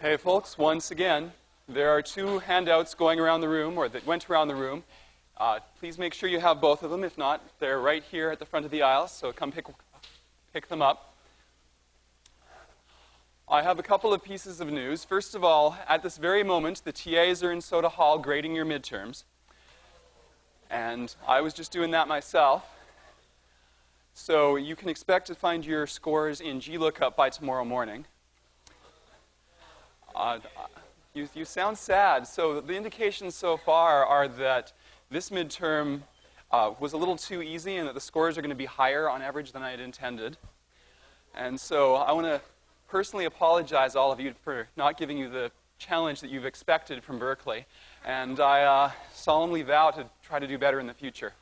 Hey folks, once again, there are two handouts going around the room, or that went around the room. Please make sure you have both of them. If not, they're right here at the front of the aisle, so come pick them up. I have a couple of pieces of news. First of all, at this very moment, the TAs are in Soda Hall grading your midterms. And I was just doing that myself. So you can expect to find your scores in GLOOKUP by tomorrow morning. You sound sad. So the indications so far are that this midterm was a little too easy and that the scores are going to be higher on average than I had intended. And so I want to personally apologize all of you for not giving you the challenge that you've expected from Berkeley. And I solemnly vow to try to do better in the future.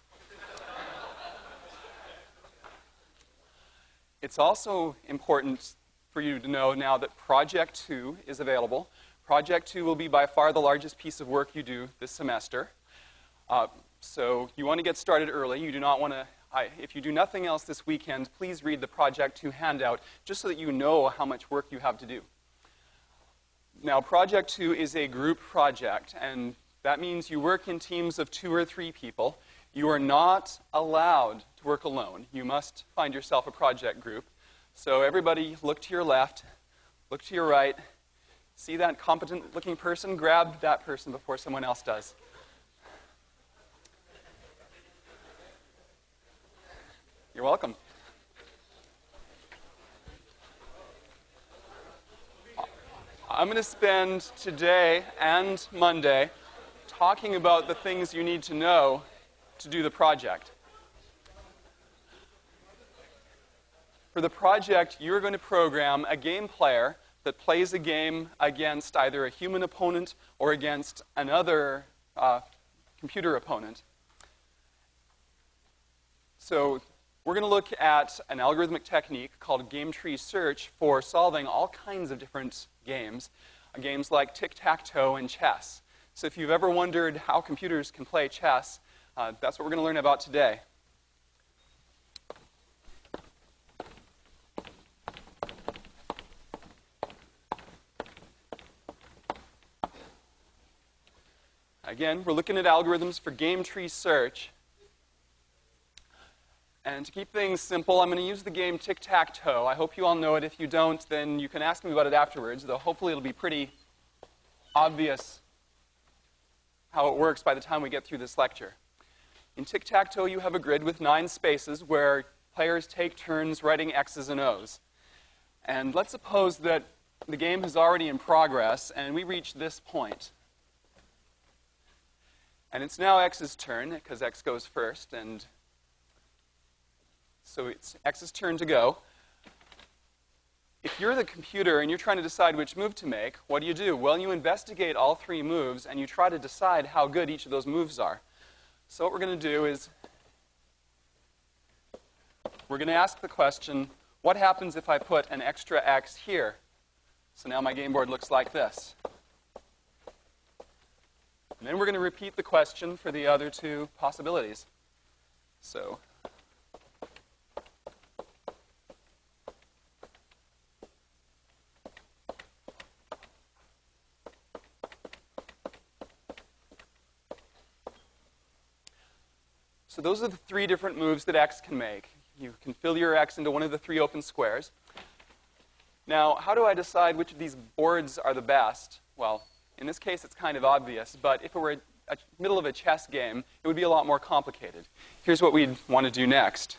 It's also important for you to know now that Project 2 is available. Project 2 will be by far the largest piece of work you do this semester. So you want to get started early. You do not want to, if you do nothing else this weekend, please read the Project 2 handout just so that you know how much work you have to do. Now, Project 2 is a group project, and that means you work in teams of 2 or 3 people. You are not allowed to work alone. You must find yourself a project group. So everybody, look to your left, look to your right, see that competent-looking person, grab that person before someone else does. You're welcome. I'm going to spend today and Monday talking about the things you need to know to do the project. For the project, you're going to program a game player that plays a game against either a human opponent or against another computer opponent. So we're going to look at an algorithmic technique called game tree search for solving all kinds of different games like tic-tac-toe and chess. So if you've ever wondered how computers can play chess, that's what we're going to learn about today. Again, we're looking at algorithms for game tree search. And to keep things simple, I'm going to use the game tic-tac-toe. I hope you all know it. If you don't, then you can ask me about it afterwards, though hopefully it'll be pretty obvious how it works by the time we get through this lecture. In tic-tac-toe, you have a grid with 9 spaces where players take turns writing X's and O's. And let's suppose that the game is already in progress, and we reach this point. And it's now X's turn, because X goes first, and so it's X's turn to go. If you're the computer and you're trying to decide which move to make, what do? Well, you investigate all 3 moves, and you try to decide how good each of those moves are. So what we're going to do is we're going to ask the question, what happens if I put an extra X here? So now my game board looks like this. And then we're going to repeat the question for the other 2 possibilities. So those are the 3 different moves that X can make. You can fill your X into one of the 3 open squares. Now, how do I decide which of these boards are the best? Well, in this case, it's kind of obvious, but if it were a middle of a chess game, it would be a lot more complicated. Here's what we'd want to do next.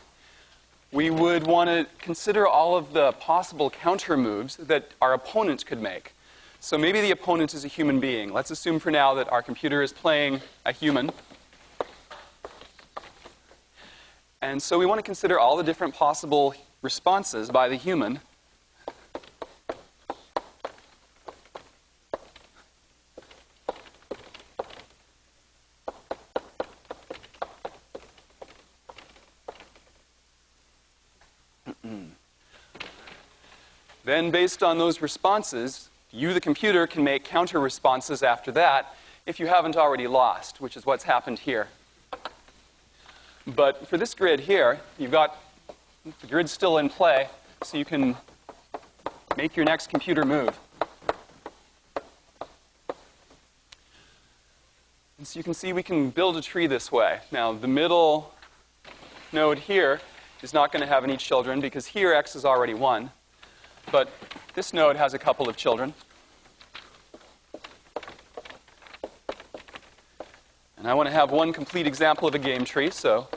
We would want to consider all of the possible counter moves that our opponent could make. So maybe the opponent is a human being. Let's assume for now that our computer is playing a human. And so we want to consider all the different possible responses by the human. Then, based on those responses, you, the computer, can make counter responses after that if you haven't already lost, which is what's happened here. But for this grid here, you've got the grid's still in play, so you can make your next computer move. So you can see we can build a tree this way. Now, the middle node here is not going to have any children because here x is already 1. But this node has a couple of children. And I want to have one complete example of a game tree, so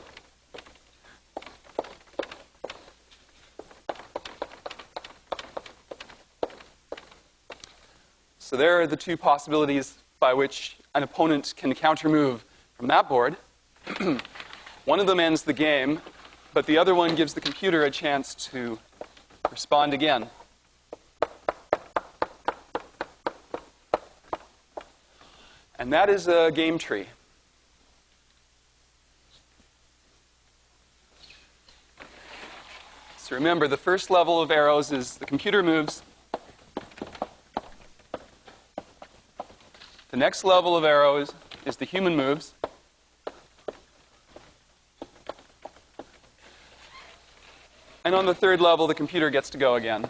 there are the two possibilities by which an opponent can counter-move from that board. One of them ends the game, but the other one gives the computer a chance to respond again. And that is a game tree. So remember, the first level of arrows is the computer moves. The next level of arrows is the human moves. And on the third level, the computer gets to go again.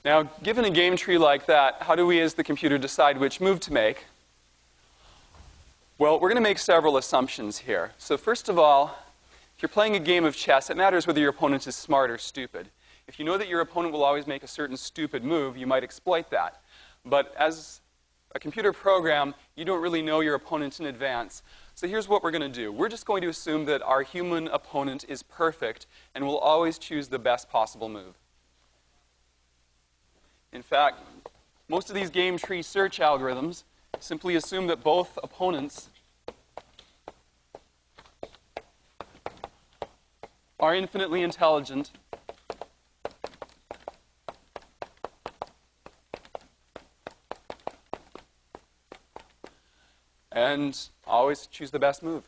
Now, given a game tree like that, how do we as the computer decide which move to make? Well, we're going to make several assumptions here. So first of all, if you're playing a game of chess, it matters whether your opponent is smart or stupid. If you know that your opponent will always make a certain stupid move, you might exploit that. But as a computer program, you don't really know your opponent in advance. So here's what we're going to do. We're just going to assume that our human opponent is perfect and will always choose the best possible move. In fact, most of these game tree search algorithms simply assume that both opponents are infinitely intelligent and always choose the best move.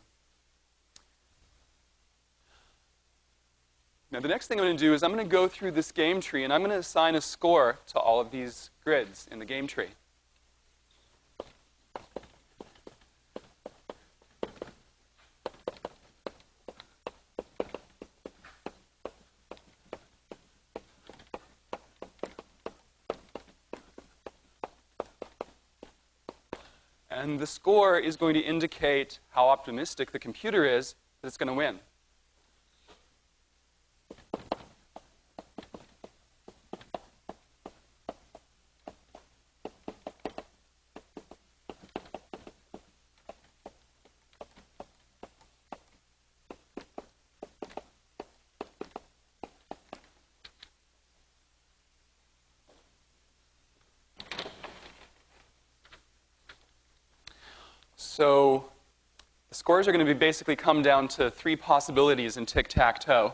Now, the next thing I'm going to do is I'm going to go through this game tree, and I'm going to assign a score to all of these grids in the game tree. And the score is going to indicate how optimistic the computer is that it's going to win. So the scores are going to be basically come down to three possibilities in tic-tac-toe.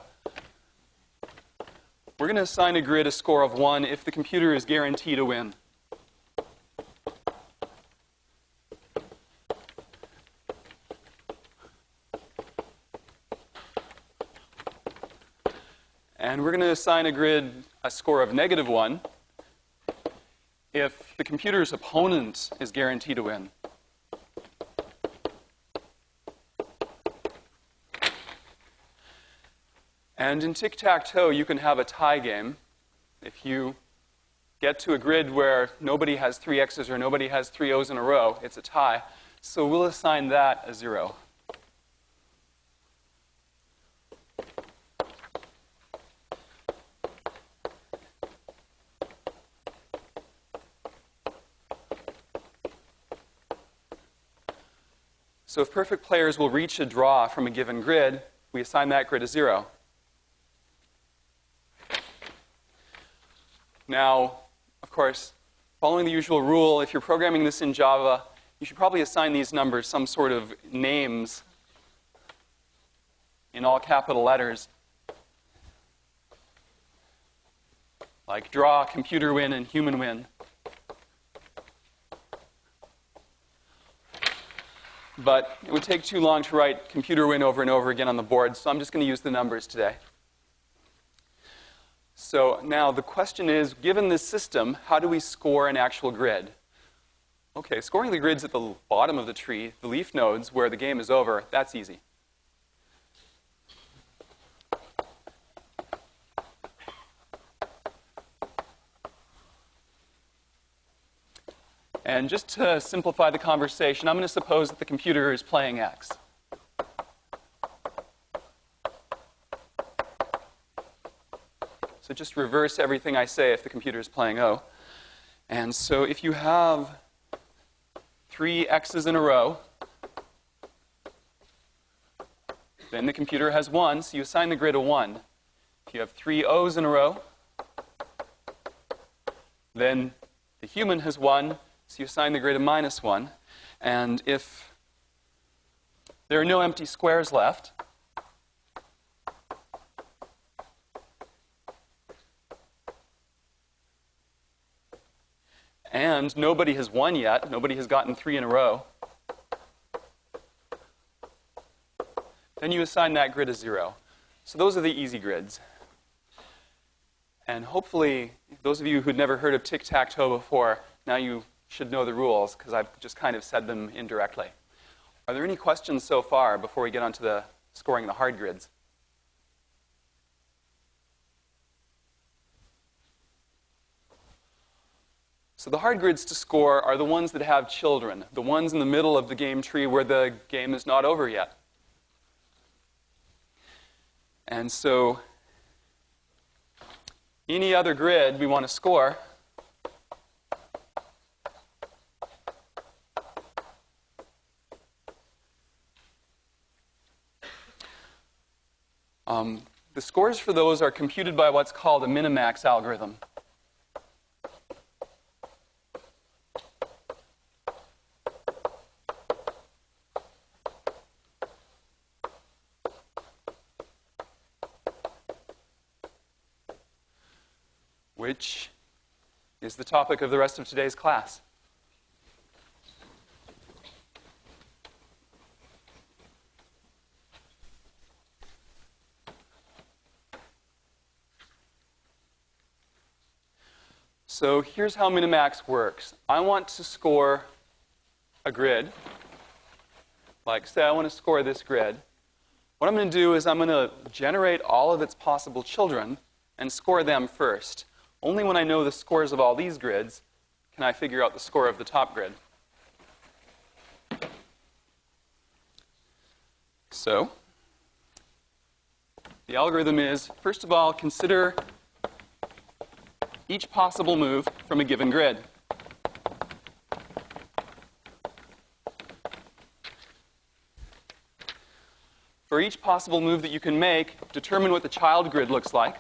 We're going to assign a grid a score of 1 if the computer is guaranteed a win. And we're going to assign a grid a score of -1 if the computer's opponent is guaranteed a win. And in tic-tac-toe, you can have a tie game. If you get to a grid where nobody has 3 X's or nobody has 3 O's in a row, it's a tie. So we'll assign that a 0. So if perfect players will reach a draw from a given grid, we assign that grid a 0. Now, of course, following the usual rule, if you're programming this in Java, you should probably assign these numbers some sort of names in all capital letters, like draw, computer win, and human win. But it would take too long to write computer win over and over again on the board, so I'm just going to use the numbers today. So now the question is, given this system, how do we score an actual grid? Okay, scoring the grids at the bottom of the tree, the leaf nodes where the game is over, that's easy. And just to simplify the conversation, I'm going to suppose that the computer is playing X. So just reverse everything I say if the computer is playing O. And so if you have 3 X's in a row, then the computer has 1, so you assign the grid a 1. If you have 3 O's in a row, then the human has 1, so you assign the grid a -1. And if there are no empty squares left, and nobody has won yet, nobody has gotten 3 in a row, then you assign that grid a 0. So those are the easy grids. And hopefully, those of you who'd never heard of tic-tac-toe before, now you should know the rules, because I've just kind of said them indirectly. Are there any questions so far before we get on to the scoring the hard grids? So the hard grids to score are the ones that have children, the ones in the middle of the game tree where the game is not over yet. And so any other grid we want to score the scores for those are computed by what's called a minimax algorithm. Which is the topic of the rest of today's class. So here's how minimax works. I want to score a grid. Like, say I want to score this grid. What I'm going to do is I'm going to generate all of its possible children and score them first. Only when I know the scores of all these grids can I figure out the score of the top grid. So the algorithm is, first of all, consider each possible move from a given grid. For each possible move that you can make, determine what the child grid looks like.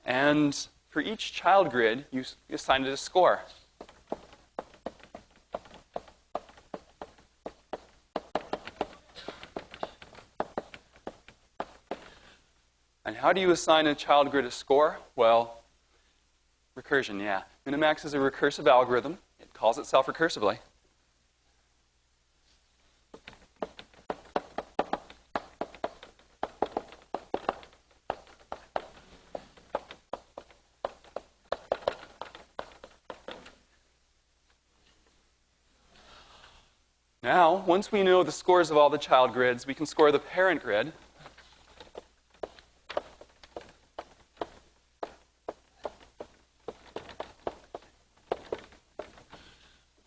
And for each child grid, you assign it a score. And how do you assign a child grid a score? Well, recursion, yeah. Minimax is a recursive algorithm. It calls itself recursively. Now, once we know the scores of all the child grids, we can score the parent grid.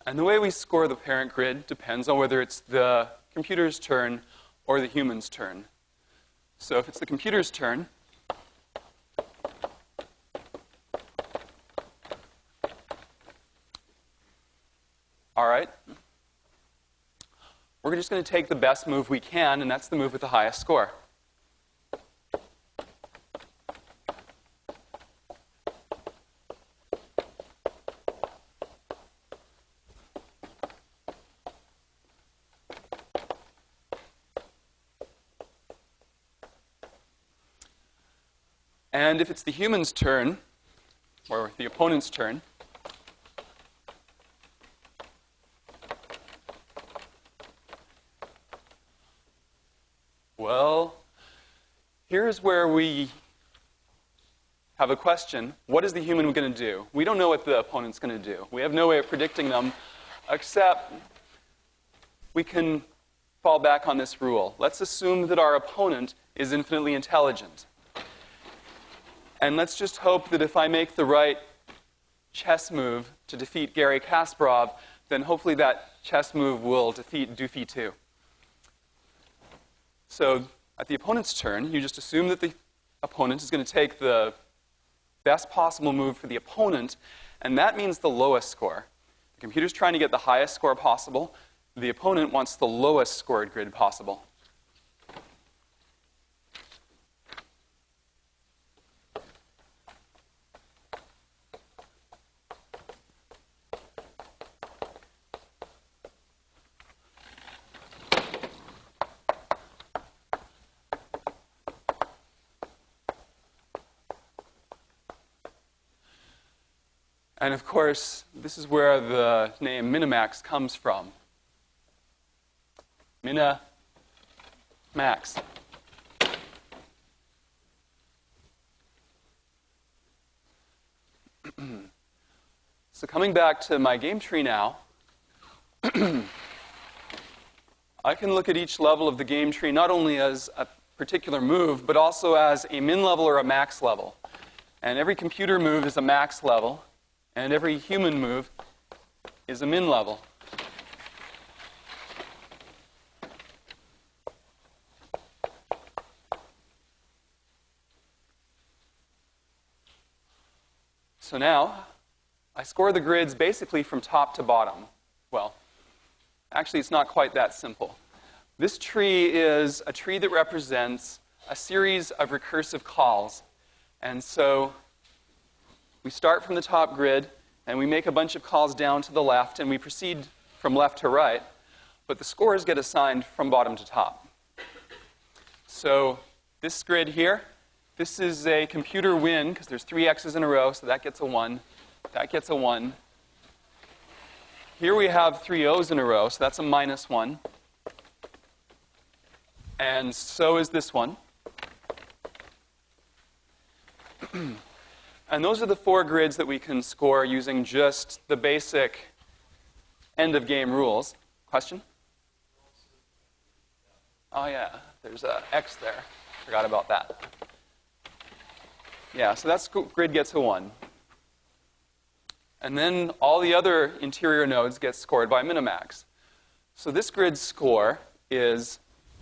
And the way we score the parent grid depends on whether it's the computer's turn or the human's turn. So if it's the computer's turn, all right, we're just going to take the best move we can, and that's the move with the highest score. And if it's the human's turn, or the opponent's turn, well, here's where we have a question. What is the human going to do? We don't know what the opponent's going to do. We have no way of predicting them, except we can fall back on this rule. Let's assume that our opponent is infinitely intelligent. And let's just hope that if I make the right chess move to defeat Garry Kasparov, then hopefully that chess move will defeat Doofy 2. So at the opponent's turn, you just assume that the opponent is going to take the best possible move for the opponent, and that means the lowest score. The computer's trying to get the highest score possible. The opponent wants the lowest scored grid possible. And of course, this is where the name Minimax comes from. Minimax. So coming back to my game tree now, I can look at each level of the game tree not only as a particular move, but also as a min level or a max level. And every computer move is a max level, and every human move is a min level. So now, I score the grids basically from top to bottom. Well, actually, it's not quite that simple. This tree is a tree that represents a series of recursive calls. And so we start from the top grid, and we make a bunch of calls down to the left, and we proceed from left to right. But the scores get assigned from bottom to top. So this grid here, this is a computer win, because there's 3 X's in a row, so that gets a 1. That gets a 1. Here we have 3 O's in a row, so that's a -1. And so is this one. And those are the 4 grids that we can score using just the basic end-of-game rules. Question? Oh, yeah. There's an X there. Forgot about that. Yeah, so that's grid gets a 1. And then all the other interior nodes get scored by Minimax. So this grid's score is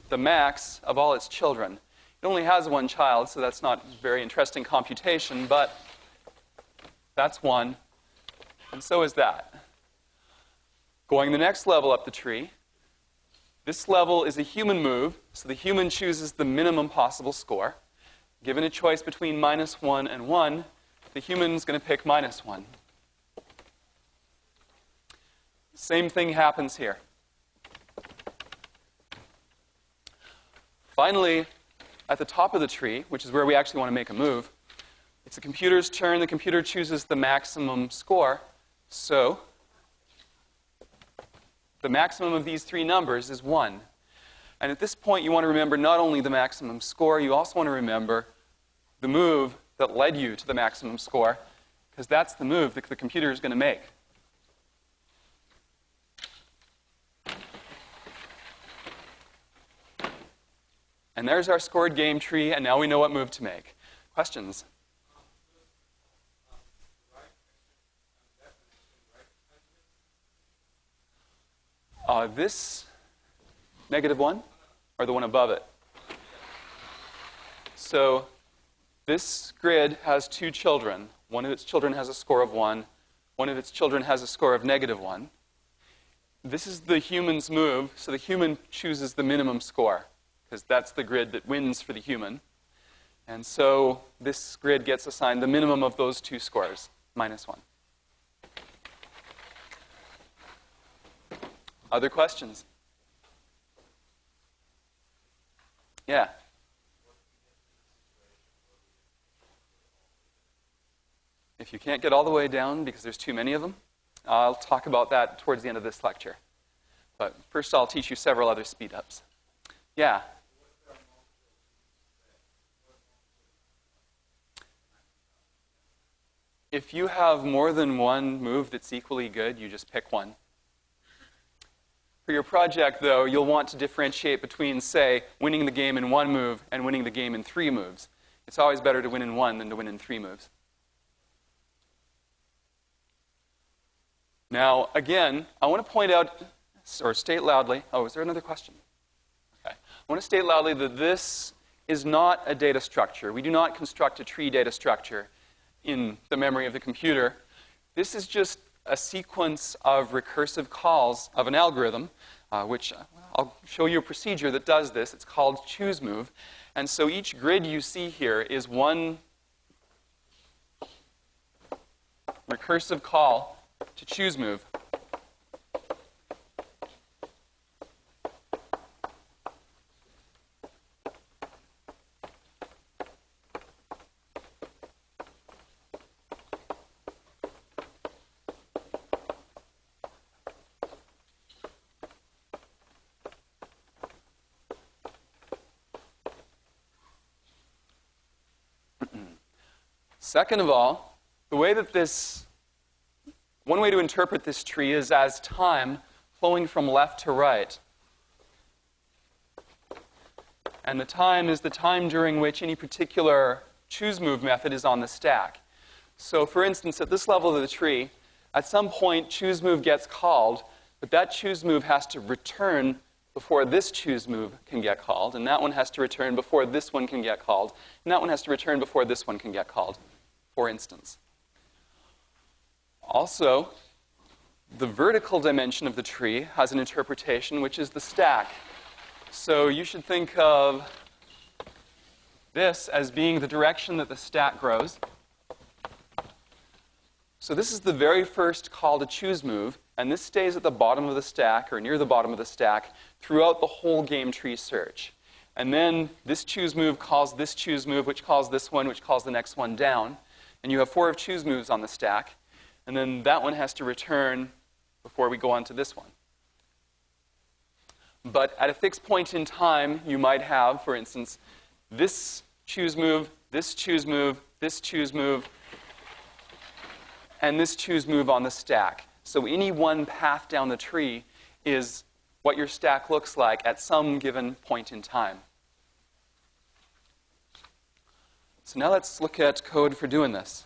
the max of all its children. It only has 1 child, so that's not very interesting computation, but that's 1, and so is that. Going the next level up the tree, this level is a human move, so the human chooses the minimum possible score. Given a choice between -1 and 1, the human's going to pick -1. Same thing happens here. Finally, at the top of the tree, which is where we actually want to make a move, it's the computer's turn. The computer chooses the maximum score. So the maximum of these 3 numbers is 1. And at this point, you want to remember not only the maximum score, you also want to remember the move that led you to the maximum score, because that's the move that the computer is going to make. And there's our scored game tree, and now we know what move to make. Questions? This -1 or the one above it? So this grid has 2 children. One of its children has a score of 1. One of its children has a score of -1. This is the human's move, so the human chooses the minimum score, because that's the grid that wins for the human. And so this grid gets assigned the minimum of those 2 scores, -1. Other questions? Yeah? If you can't get all the way down because there's too many of them, I'll talk about that towards the end of this lecture. But first I'll teach you several other speed-ups. Yeah? If you have more than one move that's equally good, you just pick one. For your project, though, you'll want to differentiate between, say, winning the game in 1 move and winning the game in 3 moves. It's always better to win in 1 than to win in 3 moves. Now, again, I want to point out, or state loudly, oh, is there another question? Okay. I want to state loudly that this is not a data structure. We do not construct a tree data structure in the memory of the computer. This is just a sequence of recursive calls of an algorithm, which I'll show you a procedure that does this. It's called chooseMove. And so each grid you see here is one recursive call to chooseMove. Second of all, one way to interpret this tree is as time flowing from left to right. And the time is the time during which any particular chooseMove method is on the stack. So for instance, at this level of the tree, at some point chooseMove gets called, but that chooseMove has to return before this chooseMove can get called, and that one has to return before this one can get called, and that one has to return before this one can get called, for instance. Also, the vertical dimension of the tree has an interpretation, which is the stack. So you should think of this as being the direction that the stack grows. So this is the very first call to chooseMove, and this stays at the bottom of the stack, or near the bottom of the stack, throughout the whole game tree search. And then this chooseMove calls this chooseMove, which calls this one, which calls the next one down. And you have 4 of chooseMoves on the stack. And then that one has to return before we go on to this one. But at a fixed point in time, you might have, for instance, this chooseMove, this chooseMove, this chooseMove, and this chooseMove on the stack. So any one path down the tree is what your stack looks like at some given point in time. So now let's look at code for doing this.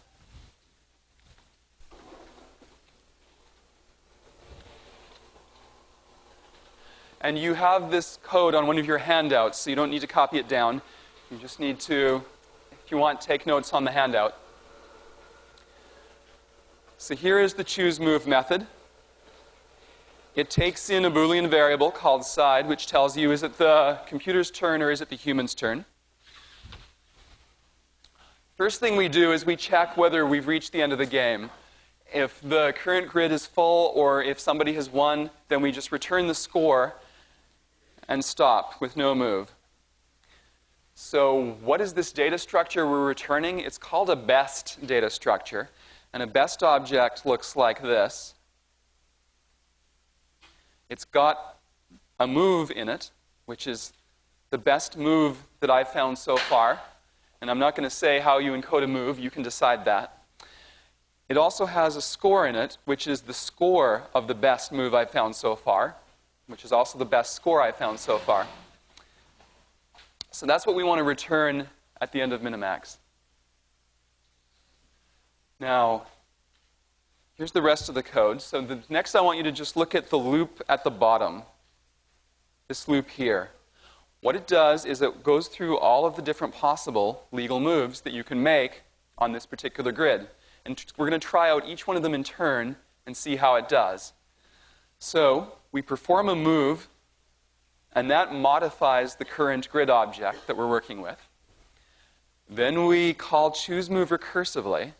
And you have this code on one of your handouts, so you don't need to copy it down. You just need to, if you want, take notes on the handout. So here is the chooseMove method. It takes in a Boolean variable called side, which tells you, is it the computer's turn or is it the human's turn? First thing we do is we check whether we've reached the end of the game. If the current grid is full or if somebody has won, then we just return the score and stop with no move. So what is this data structure we're returning? It's called a best data structure. And a best object looks like this. It's got a move in it, which is the best move that I've found so far. And I'm not going to say how you encode a move. You can decide that. It also has a score in it, which is the score of the best move I've found so far, which is also the best score I've found so far. So that's what we want to return at the end of Minimax. Now, here's the rest of the code. So next I want you to just look at the loop at the bottom, this loop here. What it does is it goes through all of the different possible legal moves that you can make on this particular grid. And we're going to try out each one of them in turn and see how it does. So we perform a move, and that modifies the current grid object that we're working with. Then we call chooseMove recursively.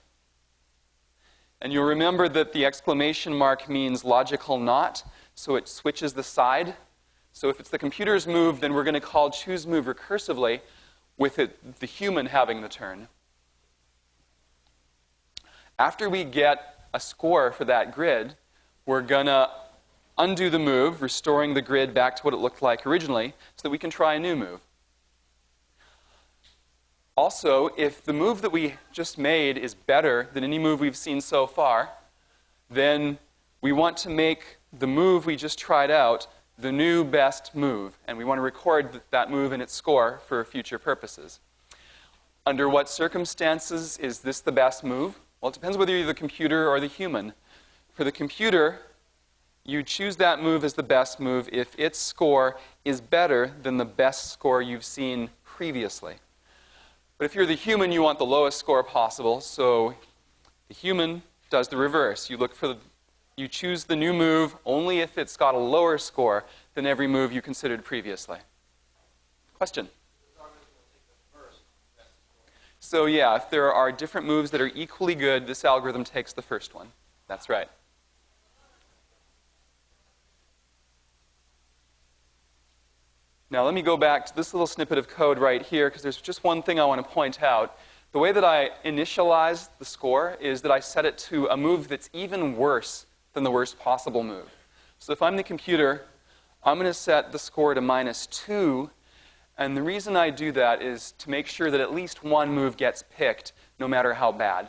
And you'll remember that the exclamation mark means logical not, so it switches the side. So if it's the computer's move, then we're going to call chooseMove recursively with the human having the turn. After we get a score for that grid, we're going to undo the move, restoring the grid back to what it looked like originally, so that we can try a new move. Also, if the move that we just made is better than any move we've seen so far, then we want to make the move we just tried out the new best move, and we want to record that move and its score for future purposes. Under what circumstances is this the best move? Well, it depends whether you're the computer or the human. For the computer, you choose that move as the best move if its score is better than the best score you've seen previously. But if you're the human, you want the lowest score possible, so the human does the reverse. You choose the new move only if it's got a lower score than every move you considered previously. Question? So yeah, if there are different moves that are equally good, this algorithm takes the first one. That's right. Now let me go back to this little snippet of code right here, because there's just one thing I want to point out. The way that I initialize the score is that I set it to a move that's even worse than the worst possible move. So if I'm the computer, I'm going to set the score to -2, and the reason I do that is to make sure that at least one move gets picked, no matter how bad.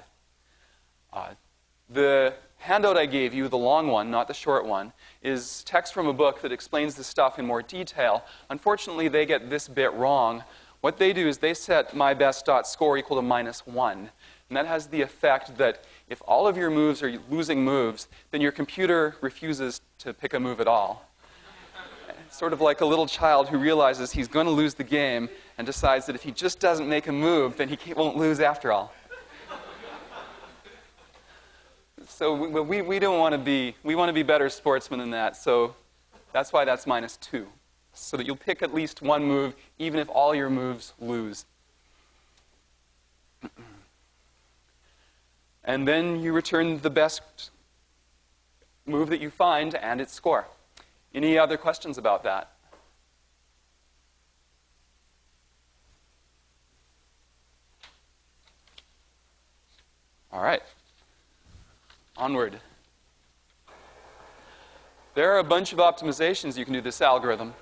The handout I gave you, the long one, not the short one, is text from a book that explains this stuff in more detail. Unfortunately, they get this bit wrong. What they do is they set mybest.score equal to -1. And that has the effect that if all of your moves are losing moves, then your computer refuses to pick a move at all. It's sort of like a little child who realizes he's going to lose the game and decides that if he just doesn't make a move, then he won't lose after all. So we don't want to be, we want to be better sportsmen than that. So that's why that's -2. So that you'll pick at least one move, even if all your moves lose. And then you return the best move that you find and its score. Any other questions about that? All right. Onward. There are a bunch of optimizations you can do this algorithm.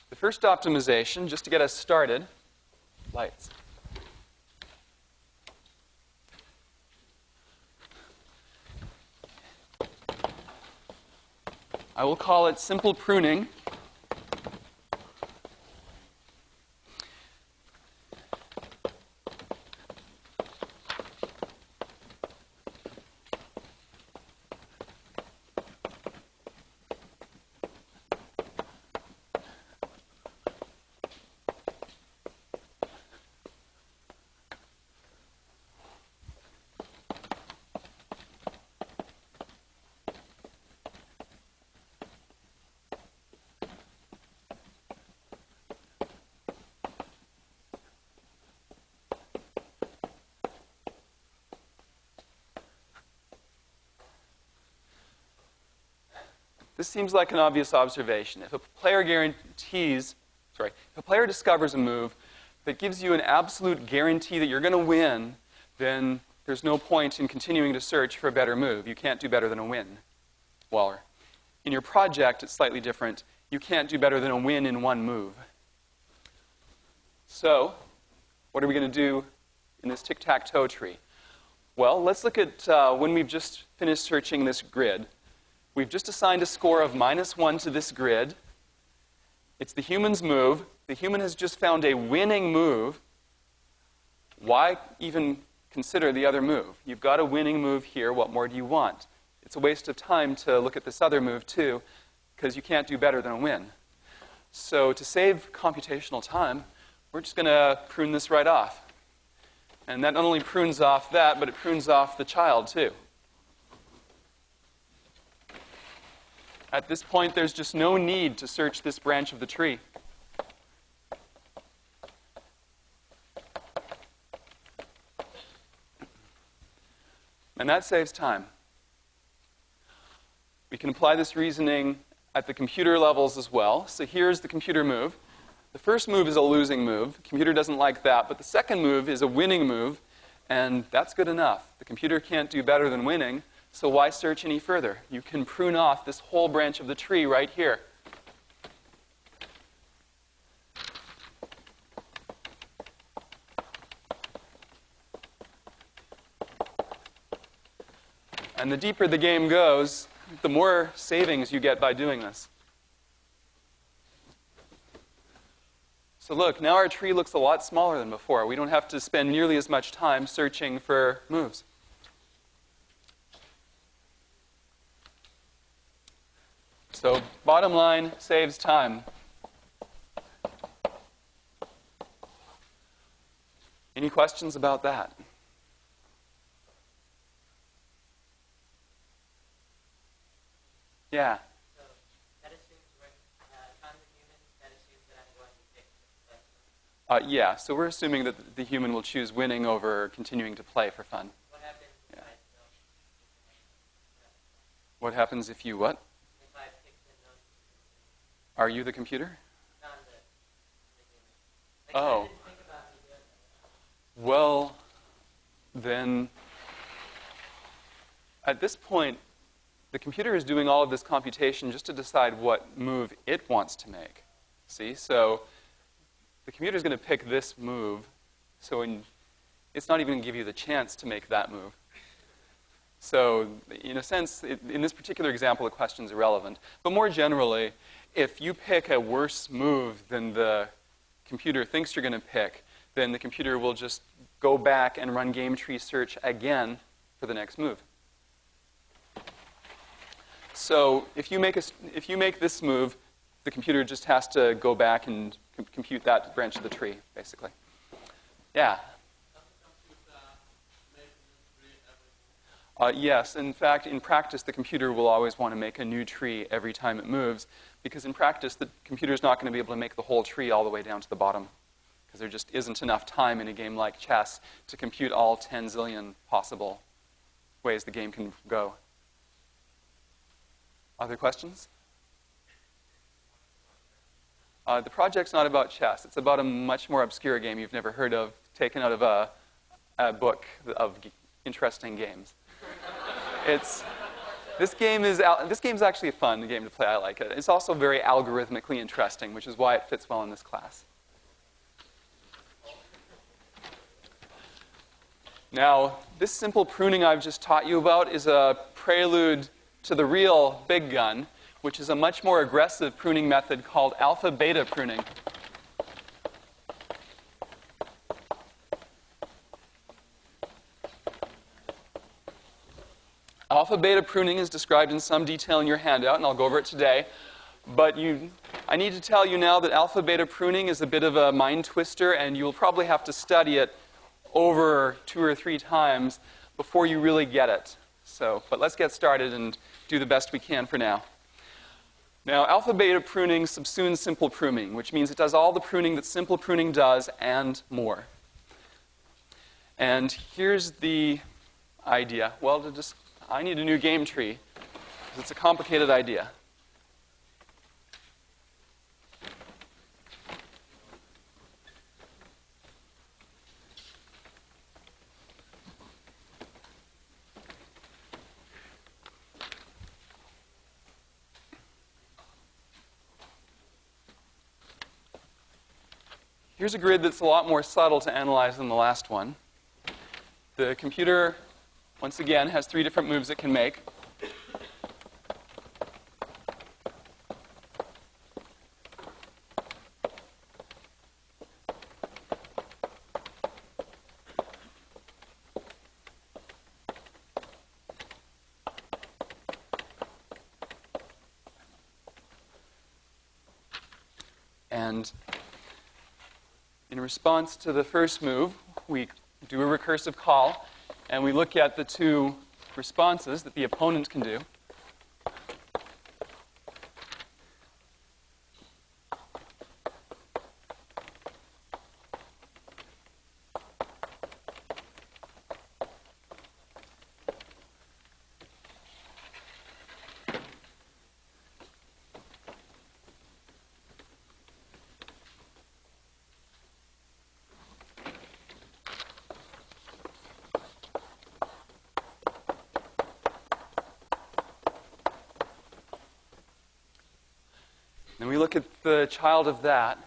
The first optimization, just to get us started, lights. I will call it simple pruning. This seems like an obvious observation. If a player discovers a move that gives you an absolute guarantee that you're going to win, then there's no point in continuing to search for a better move. You can't do better than a win. Well, in your project, it's slightly different. You can't do better than a win in one move. So, what are we going to do in this tic-tac-toe tree? Well, let's look at when we've just finished searching this grid. We've just assigned a score of -1 to this grid. It's the human's move. The human has just found a winning move. Why even consider the other move? You've got a winning move here. What more do you want? It's a waste of time to look at this other move, too, because you can't do better than a win. So to save computational time, we're just going to prune this right off. And that not only prunes off that, but it prunes off the child, too. At this point, there's just no need to search this branch of the tree. And that saves time. We can apply this reasoning at the computer levels as well. So here's the computer move. The first move is a losing move. The computer doesn't like that. But the second move is a winning move. And that's good enough. The computer can't do better than winning, so why search any further? You can prune off this whole branch of the tree right here. And the deeper the game goes, the more savings you get by doing this. So look, now our tree looks a lot smaller than before. We don't have to spend nearly as much time searching for moves. So bottom line, saves time. Any questions about that? Yeah. So that assumes time the human, that assumes that I'm going to pick the best. Yeah, so we're assuming that the human will choose winning over continuing to play for fun. What happens if Yeah. I don't? What happens if you what? If I pick the non Are you the computer? non the human? Like, I Oh. didn't think about me doing that. Well, then, at this point, the computer is doing all of this computation just to decide what move it wants to make. See? So the computer is going to pick this move, so it's not even going to give you the chance to make that move. So in a sense, in this particular example, the question is irrelevant. But more generally, if you pick a worse move than the computer thinks you're going to pick, then the computer will just go back and run game tree search again for the next move. So if you make this move, the computer just has to go back and compute that branch of the tree, basically. Yeah? Yes. In fact, in practice, the computer will always want to make a new tree every time it moves, because in practice, the computer is not going to be able to make the whole tree all the way down to the bottom, because there just isn't enough time in a game like chess to compute all 10 zillion possible ways the game can go. Other questions? The project's not about chess. It's about a much more obscure game you've never heard of, taken out of a book of interesting games. This game's actually a fun game to play. I like it. It's also very algorithmically interesting, which is why it fits well in this class. Now, this simple pruning I've just taught you about is a prelude to the real big gun, which is a much more aggressive pruning method called alpha-beta pruning. Alpha-beta pruning is described in some detail in your handout, and I'll go over it today. But I need to tell you now that alpha-beta pruning is a bit of a mind twister, and you'll probably have to study it over 2 or 3 times before you really get it. But let's get started and do the best we can for now. Now, alpha-beta pruning subsumes simple pruning, which means it does all the pruning that simple pruning does and more. And here's the idea. Well, I need a new game tree, because it's a complicated idea. Here's a grid that's a lot more subtle to analyze than the last one. The computer, once again, has 3 different moves it can make. And in response to the first move, we do a recursive call, and we look at the 2 responses that the opponent can do. Then we look at the child of that.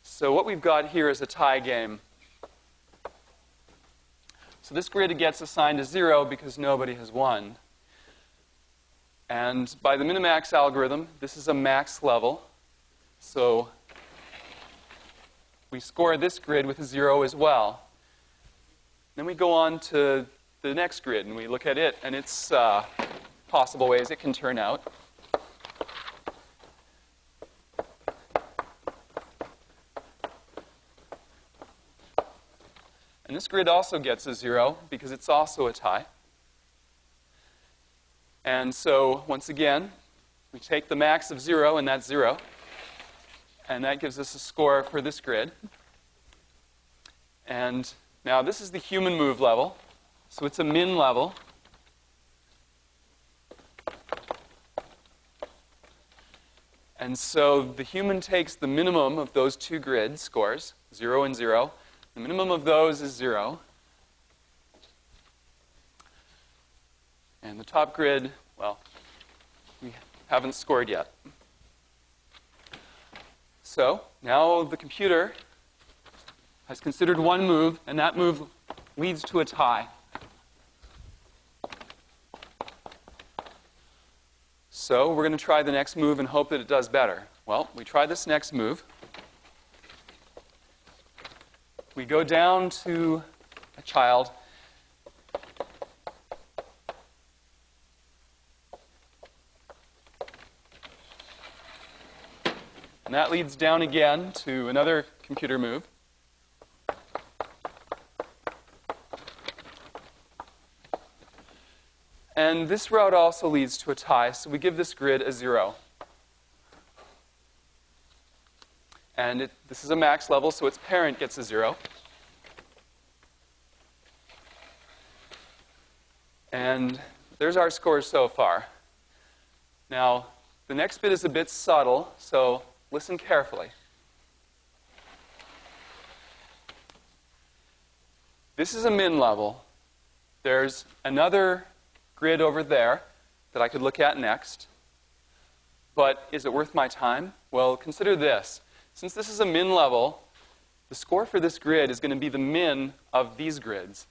So what we've got here is a tie game. So this grid gets assigned a 0 because nobody has won. And by the Minimax algorithm, this is a max level. So we score this grid with a 0 as well. Then we go on to the next grid, and we look at it and its possible ways it can turn out. And this grid also gets a 0 because it's also a tie. And so, once again, we take the max of 0, and that's 0. And that gives us a score for this grid. And now this is the human move level. So it's a min level. And so the human takes the minimum of those two grid scores, 0 and 0. The minimum of those is 0. And the top grid, well, we haven't scored yet. So now the computer has considered one move, and that move leads to a tie. So we're going to try the next move and hope that it does better. Well, we try this next move. We go down to a child. And that leads down again to another computer move. And this route also leads to a tie, so we give this grid a 0. And this is a max level, so its parent gets a 0. And there's our scores so far. Now, the next bit is a bit subtle, so listen carefully. This is a min level. There's another grid over there that I could look at next. But is it worth my time? Well, consider this. Since this is a min level, the score for this grid is going to be the min of these grids.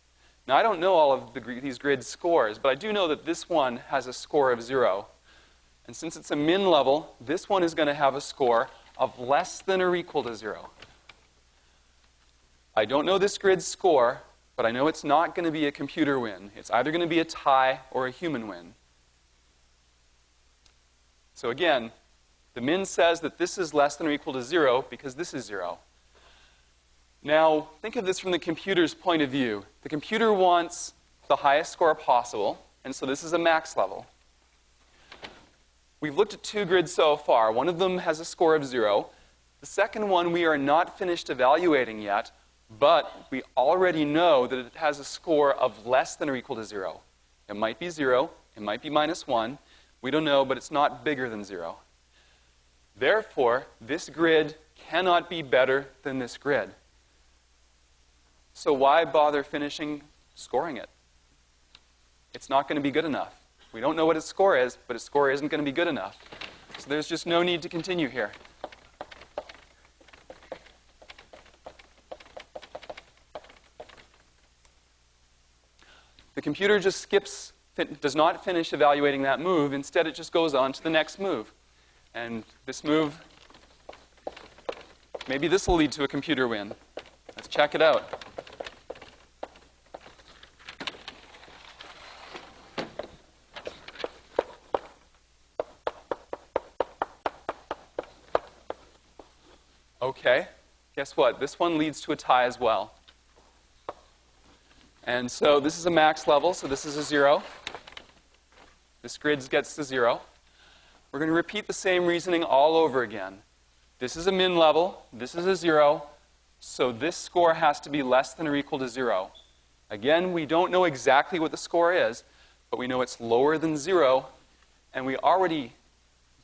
Now, I don't know all of these grid scores, but I do know that this one has a score of 0. And since it's a min level, this one is going to have a score of less than or equal to 0. I don't know this grid's score, but I know it's not going to be a computer win. It's either going to be a tie or a human win. So again, the min says that this is less than or equal to 0 because this is 0. Now, think of this from the computer's point of view. The computer wants the highest score possible, and so this is a max level. We've looked at two grids so far. One of them has a score of 0. The second one we are not finished evaluating yet, but we already know that it has a score of less than or equal to 0. It might be 0. It might be -1. We don't know, but it's not bigger than 0. Therefore, this grid cannot be better than this grid. So why bother finishing scoring it? It's not going to be good enough. We don't know what its score is, but its score isn't going to be good enough. So there's just no need to continue here. The computer just does not finish evaluating that move. Instead, it just goes on to the next move. And this move, maybe this will lead to a computer win. Let's check it out. Okay, guess what? This one leads to a tie as well. And so this is a max level, so this is a 0. This grid gets to 0. We're going to repeat the same reasoning all over again. This is a min level, this is a 0, so this score has to be less than or equal to 0. Again, we don't know exactly what the score is, but we know it's lower than 0, and we already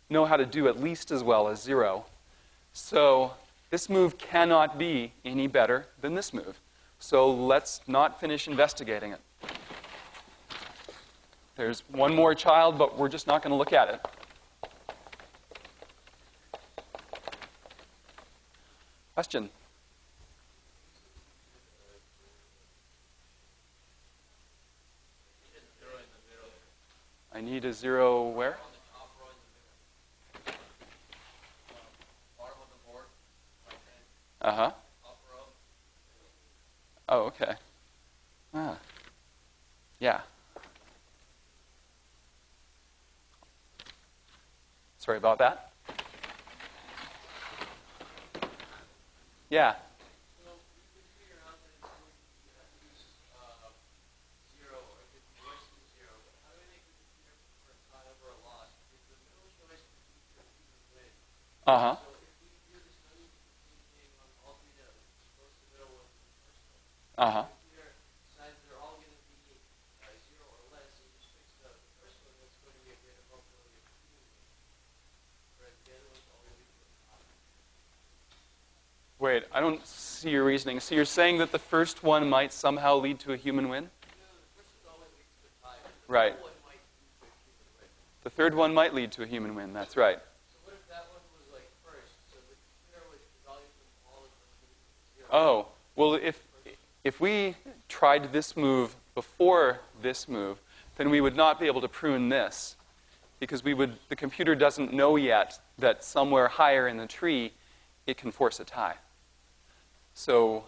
know how to do at least as well as 0. So this move cannot be any better than this move. So let's not finish investigating it. There's one more child, but we're just not going to look at it. Question? I need a zero where? Uh-huh. Oh, okay. Ah. Yeah. Sorry about that. Yeah. Uh-huh. Uh-huh. Wait, I don't see your reasoning. So you're saying that the first one might somehow lead to a human win? Right. The third one might lead to a human win. That's right. Oh, well, if we tried this move before this move, then we would not be able to prune this, because the computer doesn't know yet that somewhere higher in the tree it can force a tie. So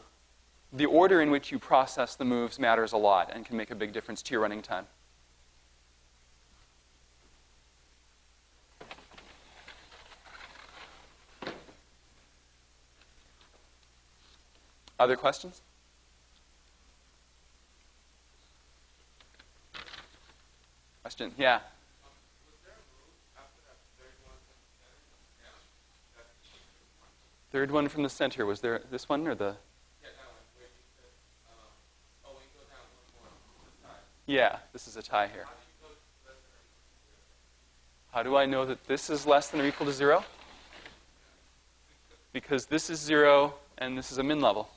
the order in which you process the moves matters a lot and can make a big difference to your running time. Other questions? Question? Yeah. Third one from the center. Was there this one or the? Yeah, this is a tie here. How do I know that this is less than or equal to 0? Because this is 0 and this is a min level.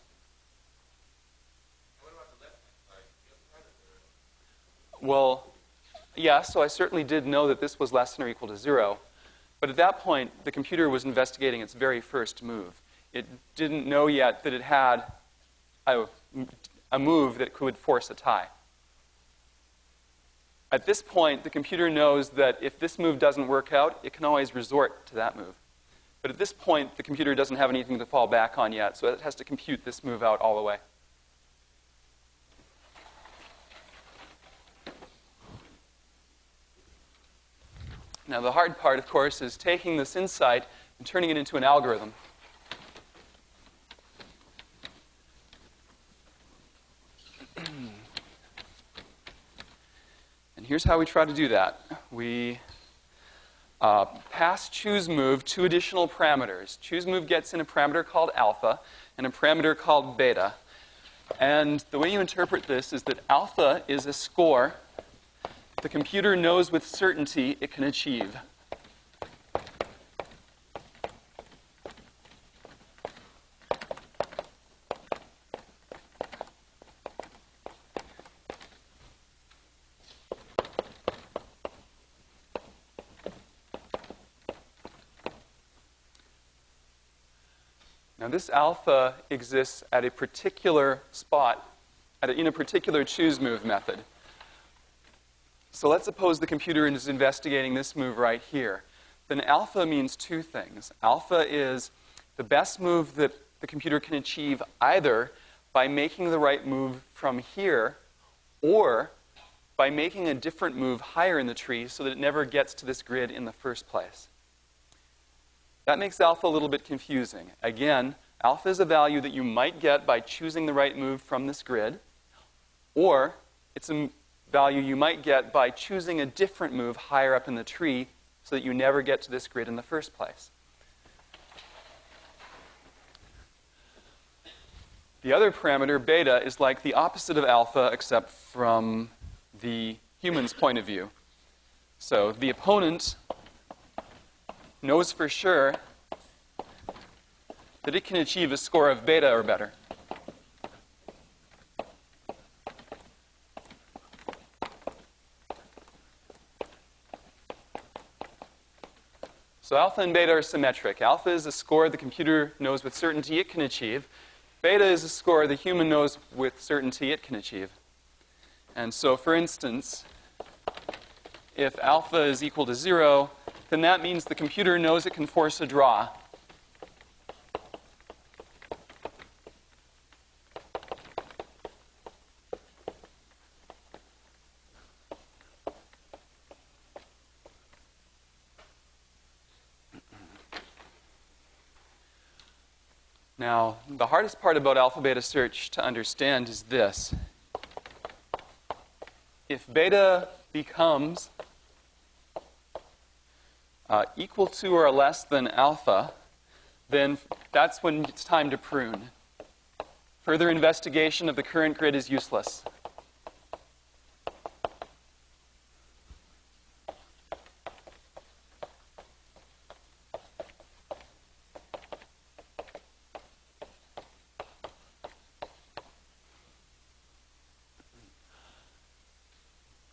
Well, yeah, so I certainly did know that this was less than or equal to 0. But at that point, the computer was investigating its very first move. It didn't know yet that it had a move that could force a tie. At this point, the computer knows that if this move doesn't work out, it can always resort to that move. But at this point, the computer doesn't have anything to fall back on yet, so it has to compute this move out all the way. Now, the hard part, of course, is taking this insight and turning it into an algorithm. And here's how we try to do that. We pass chooseMove 2 additional parameters. chooseMove gets in a parameter called alpha and a parameter called beta. And the way you interpret this is that alpha is a score the computer knows with certainty it can achieve. Now, this alpha exists at a particular spot, in a particular chooseMove method. So let's suppose the computer is investigating this move right here. Then alpha means 2 things. Alpha is the best move that the computer can achieve either by making the right move from here or by making a different move higher in the tree so that it never gets to this grid in the first place. That makes alpha a little bit confusing. Again, alpha is a value that you might get by choosing the right move from this grid, or it's a value you might get by choosing a different move higher up in the tree so that you never get to this grid in the first place. The other parameter, beta, is like the opposite of alpha except from the human's point of view. So the opponent knows for sure that it can achieve a score of beta or better. So alpha and beta are symmetric. Alpha is a score the computer knows with certainty it can achieve. Beta is a score the human knows with certainty it can achieve. And so, for instance, if alpha is equal to 0, then that means the computer knows it can force a draw. Now, the hardest part about alpha-beta search to understand is this. If beta becomes equal to or less than alpha, then that's when it's time to prune. Further investigation of the current grid is useless.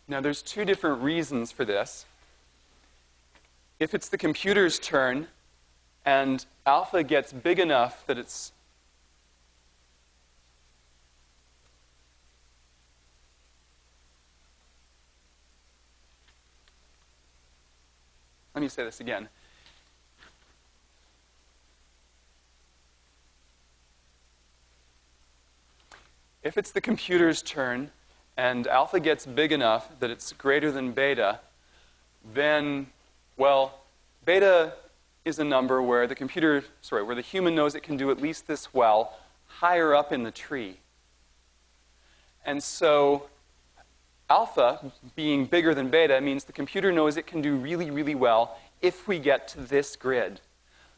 Now, there's two different reasons for this. If it's the computer's turn and alpha gets big enough that it's let me say this again. If it's the computer's turn and alpha gets big enough that it's greater than beta, then, well, beta is a number where the where the human knows it can do at least this well higher up in the tree. And so alpha being bigger than beta means the computer knows it can do really, really well if we get to this grid.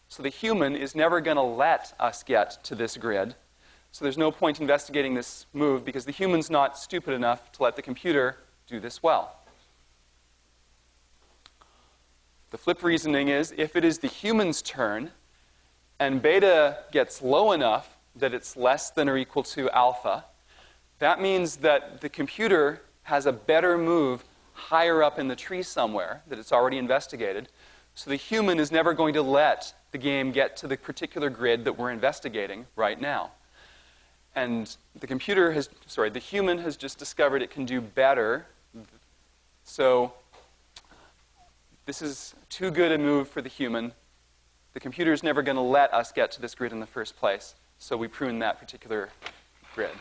So the human is never going to let us get to this grid. So there's no point investigating this move because the human's not stupid enough to let the computer do this well. The flip reasoning is if it is the human's turn and beta gets low enough that it's less than or equal to alpha, that means that the computer has a better move higher up in the tree somewhere that it's already investigated. So the human is never going to let the game get to the particular grid that we're investigating right now. And the human has just discovered it can do better. So this is too good a move for the human. The computer is never going to let us get to this grid in the first place. So we prune that particular grid.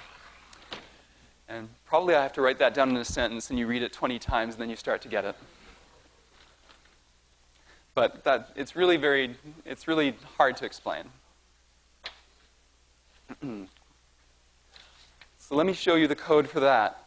And probably I have to write that down in a sentence, and you read it 20 times, and then you start to get it. But it's really hard to explain. So let me show you the code for that.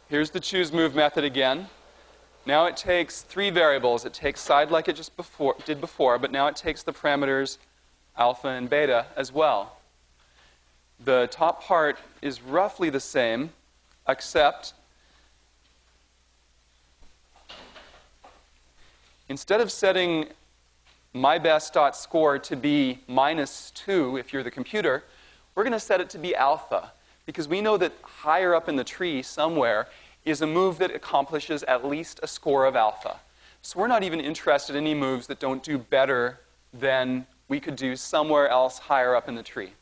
Here's the choose move method again. Now it takes three variables. It takes side like it just did before, but now it takes the parameters alpha and beta as well. The top part is roughly the same, except instead of setting mybest.score to be -2 if you're the computer, we're going to set it to be alpha, because we know that higher up in the tree somewhere is a move that accomplishes at least a score of alpha. So we're not even interested in any moves that don't do better than we could do somewhere else higher up in the tree.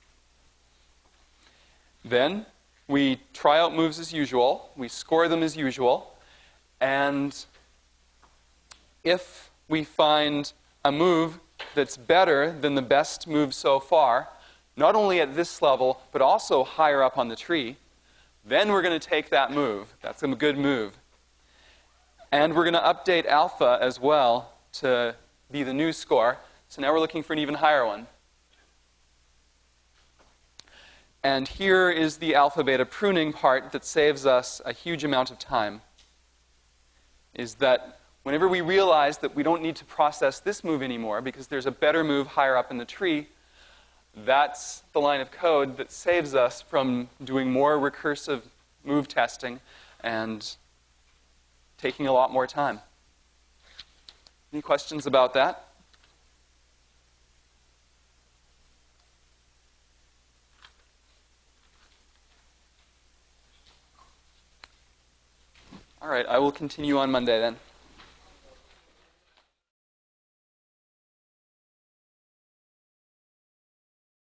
Then we try out moves as usual. We score them as usual. And if we find a move that's better than the best move so far, not only at this level, but also higher up on the tree, then we're going to take that move. That's a good move. And we're going to update alpha as well to be the new score. So now we're looking for an even higher one. And here is the alpha-beta pruning part that saves us a huge amount of time. Is that whenever we realize that we don't need to process this move anymore because there's a better move higher up in the tree, that's the line of code that saves us from doing more recursive move testing and taking a lot more time. Any questions about that? All right, I will continue on Monday then.